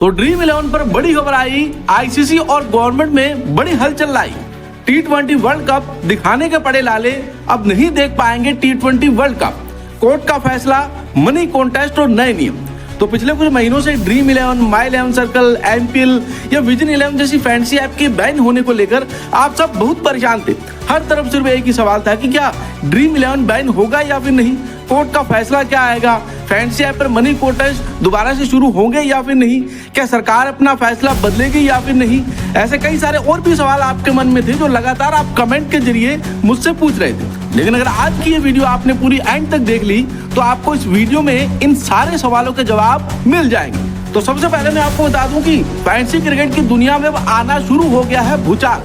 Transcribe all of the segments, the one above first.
तो ड्रीम 11 पर बड़ी खबर आई, आईसीसी और गवर्नमेंट में बड़ी हलचल लाई। T20 वर्ल्ड कप दिखाने के पड़े लाले, अब नहीं देख पाएंगे T20 वर्ल्ड कप। कोर्ट का फैसला, मनी कॉन्टेस्ट और नए नियम। तो पिछले कुछ महीनों से ड्रीम 11, माई 11 सर्कल, एमपीएल या विजन 11 जैसी फैंसी ऐप के बैन होने को लेकर आप सब बहुत परेशान थे। हर तरफ सिर्फ एक ही सवाल था कि क्या ड्रीम 11 बैन होगा या फिर नहीं, कोर्ट का फैसला क्या आएगा, फैंसी ऐप पर मनी कॉन्टेस्ट दोबारा से शुरू होंगे या फिर नहीं, क्या सरकार अपना फैसला बदलेगी या फिर नहीं। ऐसे कई सारे और भी सवाल आपके मन में थे जो लगातार आप कमेंट के जरिए मुझसे पूछ रहे थे। लेकिन अगर आज की ये वीडियो आपने पूरी एंड तक देख ली तो आपको इस वीडियो में इन सारे सवालों के जवाब मिल जाएंगे। तो सबसे पहले मैं आपको बता दूं कि फैंसी क्रिकेट की दुनिया में अब आना शुरू हो गया है भूचाल।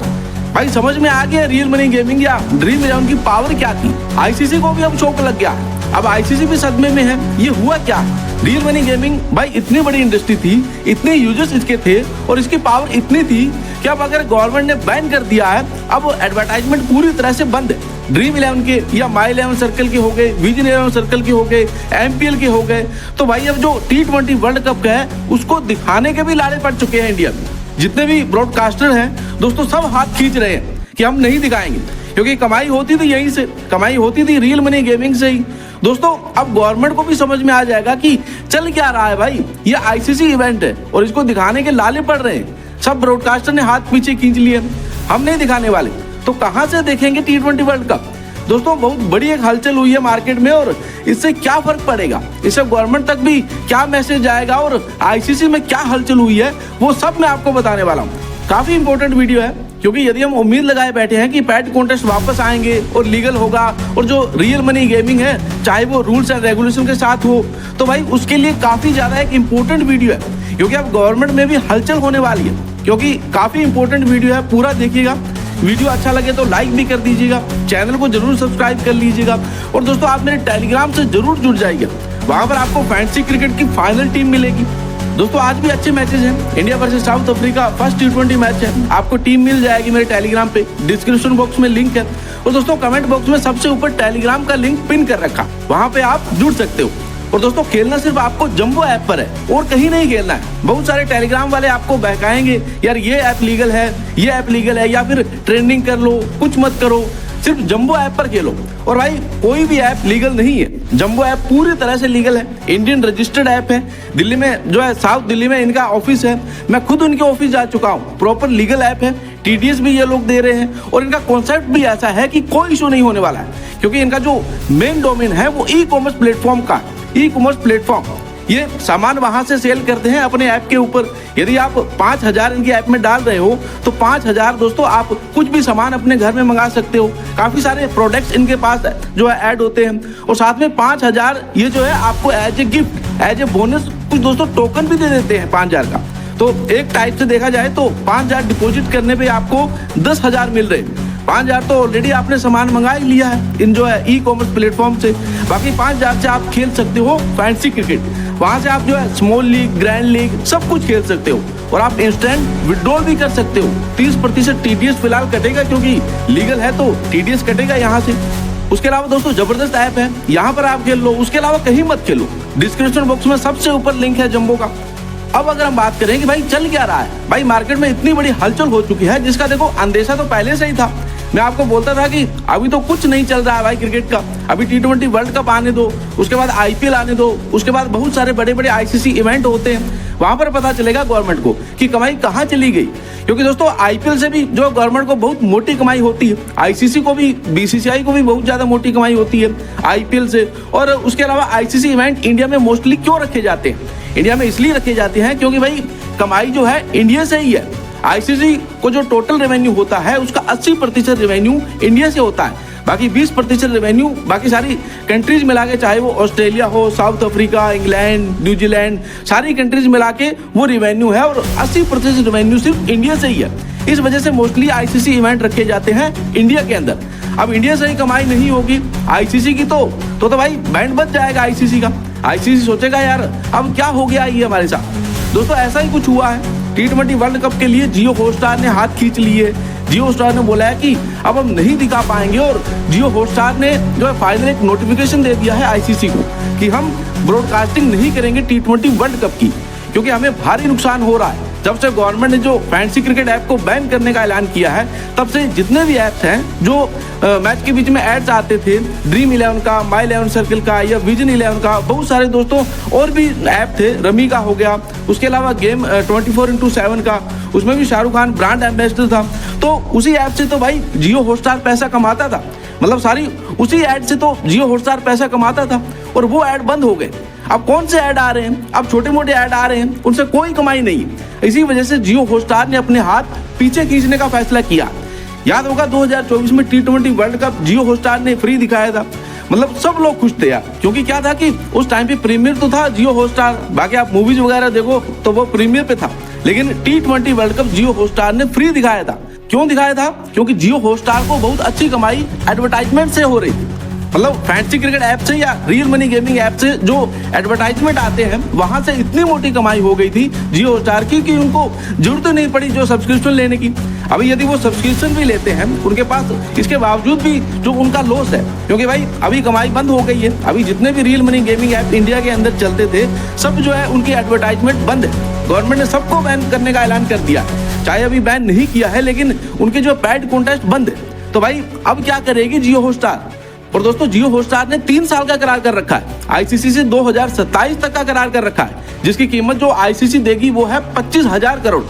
भाई समझ में आ गया रियल मनी गेमिंग या ड्रीम 11 की पावर क्या थी। आईसीसी को भी अब शौक लग गया है, अब आईसीसी भी सदमे में है। ये हुआ क्या? रियल मनी गेमिंग भाई इतनी बड़ी इंडस्ट्री थी, इतने यूजर्स इसके थे और इसकी पावर इतनी थी कि अब अगर गवर्नमेंट ने बैन कर दिया है, अब एडवर्टाइजमेंट पूरी तरह से बंद है। ड्रीम 11 के या माई 11 सर्कल के हो गए, विजन 11 सर्कल के हो गए, एमपीएल के हो गए, तो भाई अब जो T20 वर्ल्ड कप का है उसको दिखाने के भी लाले पड़ चुके हैं इंडिया में। जितने भी ब्रॉडकास्टर हैं दोस्तों, सब हाथ खींच रहे हैं कि हम नहीं दिखाएंगे, क्योंकि कमाई होती थी यहीं से, कमाई होती थी रियल मनी गेमिंग से ही। दोस्तों अब गवर्नमेंट को भी समझ में आ जाएगा कि चल क्या रहा है भाई, ये आईसीसी इवेंट है और इसको दिखाने के लाले पड़ रहे हैं। सब ब्रॉडकास्टर ने हाथ पीछे खींच लिए, हम नहीं दिखाने वाले, तो कहां से देखेंगे T20 वर्ल्ड कप। दोस्तों बहुत बड़ी एक हलचल हुई है मार्केट में और इससे क्या फर्क पड़ेगा, इससे गवर्नमेंट तक भी क्या मैसेज जाएगा और आईसीसी में क्या हलचल हुई है वो सब मैं आपको बताने वाला हूँ। काफी इंपॉर्टेंट वीडियो है, क्योंकि यदि हम उम्मीद लगाए बैठे हैं कि पैड कॉन्टेस्ट वापस आएंगे और लीगल होगा और जो रियल मनी गेमिंग है चाहे वो रूल्स एंड रेगुलेशन के साथ हो, तो भाई उसके लिए काफी ज्यादा एक इंपॉर्टेंट वीडियो है, क्योंकि अब गवर्नमेंट में भी हलचल होने वाली है। क्योंकि काफी इंपॉर्टेंट वीडियो है, पूरा देखिएगा। वीडियो अच्छा लगे तो लाइक भी कर दीजिएगा, चैनल को जरूर सब्सक्राइब कर लीजिएगा और दोस्तों आप मेरे टेलीग्राम से जरूर जुड़ जाइएगा, वहां पर आपको फैंसी क्रिकेट की फाइनल टीम मिलेगी। दोस्तों आज भी अच्छे मैचेस हैं, India versus south Africa first T20 match है, आपको टीम मिल जाएगी मेरे टेलीग्राम पे, डिस्क्रिप्शन बॉक्स में लिंक है और दोस्तों कमेंट बॉक्स में सबसे ऊपर टेलीग्राम का लिंक पिन कर रखा, वहां पे आप जुड़ सकते हो। और दोस्तों खेलना सिर्फ आपको जंबो ऐप पर है और कहीं नहीं खेलना है। बहुत सारे टेलीग्राम वाले आपको बहकाएंगे, यार ये ऐप लीगल है, ये ऐप लीगल है, या फिर ट्रेंडिंग कर लो, कुछ मत करो, सिर्फ जंबो ऐप पर खेलो। और भाई कोई भी ऐप लीगल नहीं है, जंबो ऐप पूरी तरह से लीगल है, इंडियन रजिस्टर्ड ऐप है। दिल्ली में जो है, साउथ दिल्ली में इनका ऑफिस है, मैं खुद उनके ऑफिस जा चुका हूँ, प्रॉपर लीगल ऐप है, TDS भी ये लोग दे रहे हैं और इनका कॉन्सेप्ट भी ऐसा है कि कोई इशू नहीं होने वाला है, क्योंकि इनका जो मेन डोमेन है वो ई-कॉमर्स प्लेटफॉर्म का, ई-कॉमर्स प्लेटफॉर्म, ये सामान वहां से सेल करते हैं अपने ऐप के ऊपर। यदि आप 5000 इनकी ऐप में डाल रहे हो तो 5000 दोस्तों आप कुछ भी सामान अपने घर में मंगा सकते हो। काफी सारे प्रोडक्ट्स इनके पास जो है ऐड होते हैं और साथ में 5000 ये जो है आपको as a gift, as a bonus कुछ दोस्तों टोकन भी दे देते हैं 5000 का। तो एक टाइप से देखा जाए तो 5000 डिपॉजिट करने पे आपको 10,000 मिल रहे हैं। 5000 तो ऑलरेडी आपने सामान मंगा ही लिया है इन जो है ई-कॉमर्स प्लेटफॉर्म से, बाकी 5000 से आप खेल सकते हो फैंसी क्रिकेट। वहां से आप जो है स्मॉल लीग, ग्रैंड लीग सब कुछ खेल सकते हो और आप इंस्टेंट विड्रॉल भी कर सकते हो। 30% TDS फिलहाल कटेगा, क्योंकि लीगल है तो TDS कटेगा यहाँ से। उसके अलावा दोस्तों जबरदस्त ऐप है, यहाँ पर आप खेल लो, उसके अलावा कहीं मत खेलो। डिस्क्रिप्शन बॉक्स में सबसे ऊपर लिंक है जंबो का। अब अगर हम बात करें कि भाई चल क्या रहा है, भाई मार्केट में इतनी बड़ी हलचल हो चुकी है जिसका देखो अंदेशा तो पहले से ही था। मैं आपको बोलता था कि अभी तो कुछ नहीं चल रहा है भाई क्रिकेट का, अभी T20 वर्ल्ड कप आने दो, उसके बाद IPL आने दो, उसके बाद बहुत सारे बड़े बड़े आईसीसी इवेंट होते हैं, वहां पर पता चलेगा गवर्नमेंट को कि कमाई कहाँ चली गई। क्योंकि दोस्तों IPL से भी जो गवर्नमेंट को बहुत मोटी कमाई होती है, आईसीसी को भी, BCCI को भी बहुत ज्यादा मोटी कमाई होती है IPL से। और उसके अलावा आईसीसी इवेंट इंडिया में मोस्टली क्यों रखे जाते हैं, इंडिया में इसलिए रखे जाते हैं क्योंकि भाई कमाई जो है इंडिया से ही है। आईसीसी को जो टोटल रेवेन्यू होता है उसका 80% रेवेन्यू इंडिया से होता है, बाकी 20% रेवेन्यू बाकी सारी कंट्रीज मिला के, चाहे वो ऑस्ट्रेलिया हो, साउथ अफ्रीका, इंग्लैंड, न्यूजीलैंड, सारी कंट्रीज मिला के वो रेवेन्यू है और 80% रेवेन्यू सिर्फ इंडिया से ही है। इस वजह से मोस्टली आईसीसी इवेंट रखे जाते हैं इंडिया के अंदर। अब इंडिया से ही कमाई नहीं होगी आईसीसी की तो भाई बैंड बच जाएगा आईसीसी का। आईसीसी सोचेगा यार अब क्या हो गया ये हमारे साथ। दोस्तों ऐसा ही कुछ हुआ है, T20 वर्ल्ड कप के लिए जियो हॉटस्टार ने हाथ खींच लिए। जियो हॉटस्टार ने बोला है कि अब हम नहीं दिखा पाएंगे और जियो हॉटस्टार ने जो है फाइनल एक नोटिफिकेशन दे दिया है आईसीसी को कि हम ब्रॉडकास्टिंग नहीं करेंगे T20 वर्ल्ड कप की, क्योंकि हमें भारी नुकसान हो रहा है। जब से गवर्नमेंट ने जो फैंटेसी क्रिकेट ऐप को बैन करने का ऐलान किया है, तब से जितने भी ऐप्स हैं जो मैच के बीच में एड्स आते थे, ड्रीम 11 का, माई 11 सर्कल का या विजन 11 का, बहुत सारे दोस्तों और भी ऐप थे, रमी का हो गया, उसके अलावा गेम 24x7 का, उसमें भी शाहरुख खान ब्रांड एम्बेसडर था। तो उसी ऐप से तो भाई जियो हॉटस्टार पैसा कमाता था, मतलब सारी उसी ऐड से तो जियो हॉटस्टार पैसा कमाता था, और वो ऐड बंद हो गए। अब कौन से ऐड आ रहे हैं, अब छोटे मोटे ऐड आ रहे हैं, उनसे कोई कमाई नहीं है। इसी वजह से जियो हॉटस्टार ने अपने हाथ पीछे खींचने का फैसला किया। याद होगा 2024 में T20 वर्ल्ड कप जियो हॉटस्टार ने फ्री दिखाया था, मतलब सब लोग खुश थे यार, क्योंकि क्या था कि उस टाइम पे प्रीमियर तो था जियो हॉटस्टार, बाकी आप मूवीज वगैरह देखो तो वो प्रीमियर पे था, लेकिन T20 वर्ल्ड कप जियो हॉटस्टार ने फ्री दिखाया था। क्यों दिखाया था? क्योंकि जियो हॉटस्टार को बहुत अच्छी कमाई एडवर्टाइजमेंट से हो रही थी। मतलब फैंटेसी क्रिकेट ऐप से या रियल मनी गेमिंग ऐप से जो एडवर्टाइजमेंट आते हैं, वहां से इतनी मोटी कमाई हो गई थी जियो हॉटस्टार की कि उनको जरूरत नहीं पड़ी जो सब्सक्रिप्शन लेने की। अभी यदि वो सब्सक्रिप्शन भी लेते हैं उनके पास, इसके बावजूद भी जो उनका लॉस है, क्योंकि भाई अभी कमाई बंद हो गई है। अभी जितने भी real money gaming app India के अंदर चलते थे, सब जो है उनकी एडवर्टाइजमेंट बंद है। गवर्नमेंट ने सबको बैन करने का ऐलान कर दिया, चाहे अभी बैन नहीं किया है, लेकिन उनके जो पेड कॉन्टेस्ट बंद है। तो भाई अब क्या करेगी जियो हॉटस्टार? और दोस्तों जियो हॉटस्टार ने 3 साल का करार कर रखा है, आईसीसी से 2027 तक का करार कर रखा है, जिसकी कीमत जो आईसीसी देगी वो है 25,000 करोड़।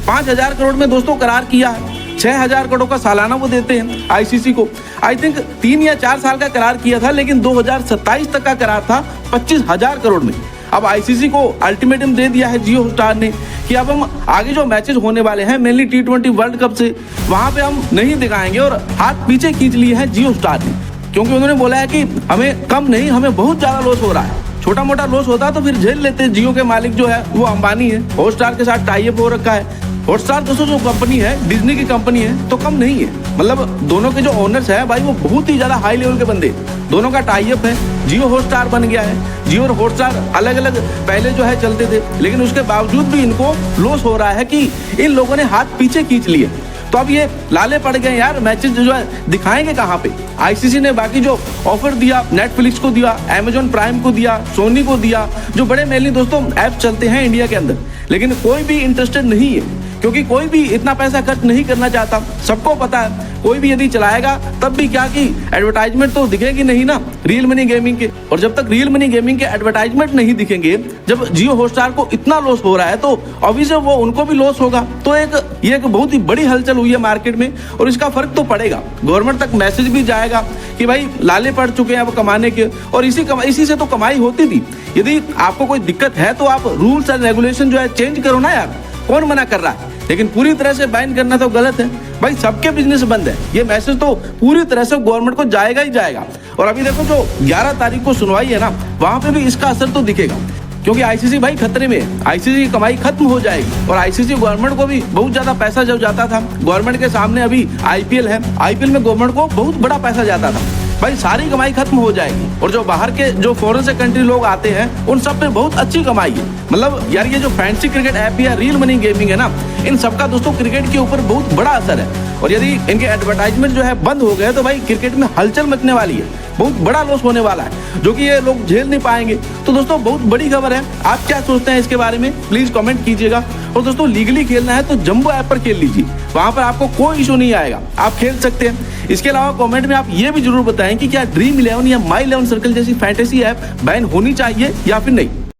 5,000 करोड़ में दोस्तों करार किया है, 6,000 करोड़ का सालाना वो देते हैं आईसीसी को। आई थिंक 3 या 4 साल का करार किया था, लेकिन 2027 तक का करार था 25,000 करोड़ में। अब आईसीसी को अल्टीमेटम दे दिया है जियो हॉटस्टार ने कि अब हम आगे जो मैचेस होने वाले हैं मेनली T20 वर्ल्ड कप से, वहां पे हम नहीं दिखाएंगे, और हाथ पीछे खींच लिए है जियो हॉटस्टार ने, क्योंकि उन्होंने बोला है कि हमें कम नहीं, हमें बहुत ज्यादा लॉस हो रहा है। छोटा मोटा लॉस होता तो फिर झेल लेते। जियो के मालिक जो है वो अंबानी है, हॉटस्टार के साथ टाई अप हो रखा है। हॉटस्टार दोस्तों जो कंपनी है डिज्नी की कंपनी है, तो कम नहीं है, मतलब दोनों के जो ओनर्स है भाई वो बहुत ही ज्यादा हाई लेवल के बंदे, दोनों का टाई अप है। जियो हॉटस्टार बन गया है, जियो और हॉटस्टार अलग अलग पहले जो है चलते थे, लेकिन उसके बावजूद भी इनको लॉस हो रहा है कि इन लोगों ने हाथ पीछे खींच लिए। तो अब ये लाले पड़ गए यार, मैचेस जो है दिखाएंगे कहाँ पे? आईसीसी ने बाकी जो ऑफर दिया, नेटफ्लिक्स को दिया, अमेजॉन प्राइम को दिया, सोनी को दिया, जो बड़े मेनली दोस्तों ऐप चलते हैं इंडिया के अंदर, लेकिन कोई भी इंटरेस्टेड नहीं है, क्योंकि कोई भी इतना पैसा खर्च नहीं करना चाहता। सबको पता है कोई भी यदि चलाएगा तब भी क्या कि एडवर्टाइजमेंट तो दिखेगी नहीं ना रियल मनी गेमिंग के, और जब तक रियल मनी गेमिंग के एडवर्टाइजमेंट नहीं दिखेंगे, जब जियो हॉटस्टार को इतना लॉस हो रहा है तो ऑब्वियसली वो उनको भी लॉस होगा। तो ये एक बहुत ही बड़ी हलचल हुई है मार्केट में, और इसका फर्क तो पड़ेगा। गवर्नमेंट तक मैसेज भी जाएगा कि भाई लाले पड़ चुके हैं अब कमाने के, और इसी से तो कमाई होती थी। यदि आपको कोई दिक्कत है तो आप रूल्स एंड रेगुलेशन जो है चेंज करो ना यार, कौन मना कर रहा है? लेकिन पूरी तरह से बैन करना तो गलत है भाई, सबके बिजनेस बंद है। ये मैसेज तो पूरी तरह से गवर्नमेंट को जाएगा ही जाएगा। और अभी देखो जो 11 तारीख को सुनवाई है ना, वहां पे भी इसका असर तो दिखेगा, क्योंकि आईसीसी भाई खतरे में है, आईसीसी की कमाई खत्म हो जाएगी। और आईसीसी गवर्नमेंट को भी बहुत ज्यादा पैसा जब जाता था, गवर्नमेंट के सामने अभी आईपीएल है, आईपीएल में गवर्नमेंट को बहुत बड़ा पैसा जाता था भाई, सारी कमाई खत्म हो जाएगी। और जो बाहर के जो फॉरेन से कंट्री लोग आते हैं उन सब पे बहुत अच्छी कमाई है। मतलब यार ये जो फैंटेसी क्रिकेट ऐप या रियल मनी गेमिंग है ना, इन सबका दोस्तों क्रिकेट के ऊपर बहुत बड़ा असर है। और यदि इनके एडवर्टाइजमेंट जो है बंद हो गए तो भाई क्रिकेट में हलचल मचने वाली है, बहुत बड़ा लॉस होने वाला है, जो कि ये लोग झेल नहीं पाएंगे। तो दोस्तों बहुत बड़ी खबर है, आप क्या सोचते हैं इसके बारे में प्लीज कमेंट कीजिएगा। और दोस्तों लीगली खेलना है तो जंबो ऐप पर खेल लीजिए, वहां पर आपको कोई इशू नहीं आएगा, आप खेल सकते हैं। इसके अलावा कमेंट में आप ये भी जरूर बताएं कि क्या ड्रीम 11 या माई 11 सर्कल जैसी फैंटेसी ऐप बैन होनी चाहिए या फिर नहीं।